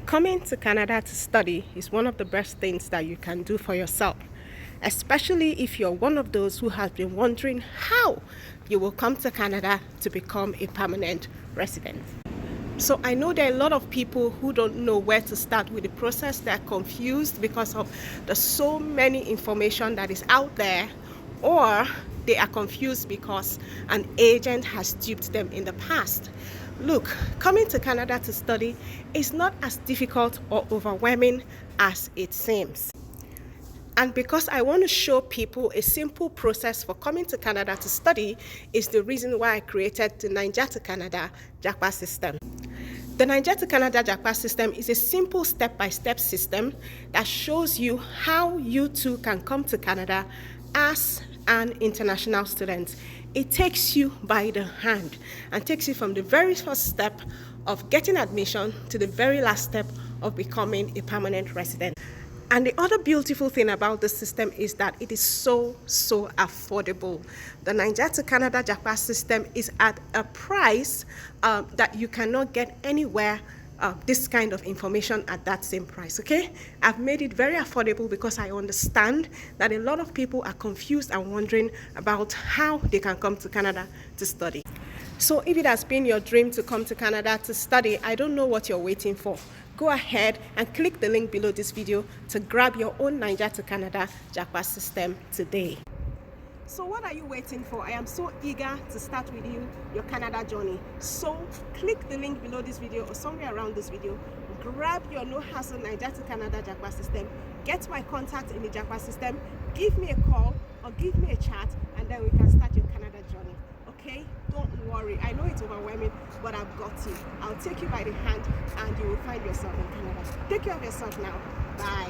Coming to Canada to study is one of the best things that you can do for yourself, especially if you're one of those who has been wondering how you will come to Canada to become a permanent resident. So I know there are a lot of people who don't know where to start with the process. They're confused because of the so many information that is out there, or they are confused because an agent has duped them in the past. Look, coming to Canada to study is not as difficult or overwhelming as it seems. And because I want to show people a simple process for coming to Canada to study is the reason why I created the Niger to Canada JAPA system. The Niger to Canada JAPA system is a simple step-by-step system that shows you how you too can come to Canada as an international student. It takes you by the hand and takes you from the very first step of getting admission to the very last step of becoming a permanent resident. And the other beautiful thing about this system is that it is so affordable. The Niger to Canada JAPA system is at a price that you cannot get anywhere this kind of information at that same price, okay? I've made it very affordable because I understand that a lot of people are confused and wondering about how they can come to Canada to study. So if it has been your dream to come to Canada to study, I don't know what you're waiting for. Go ahead and click the link below this video to grab your own Niger to Canada JAPA system today. So what are you waiting for? I am so eager to start with you your Canada journey. So click the link below this video or somewhere around this video. Grab your no hassle Niger to Canada JAPA system. Get my contact in the JAPA system. Give me a call or give me a chat, and then we can start your Canada journey. Okay? Don't worry. I know it's overwhelming, but I've got you. I'll take you by the hand and you will find yourself in Canada. Take care of yourself now. Bye.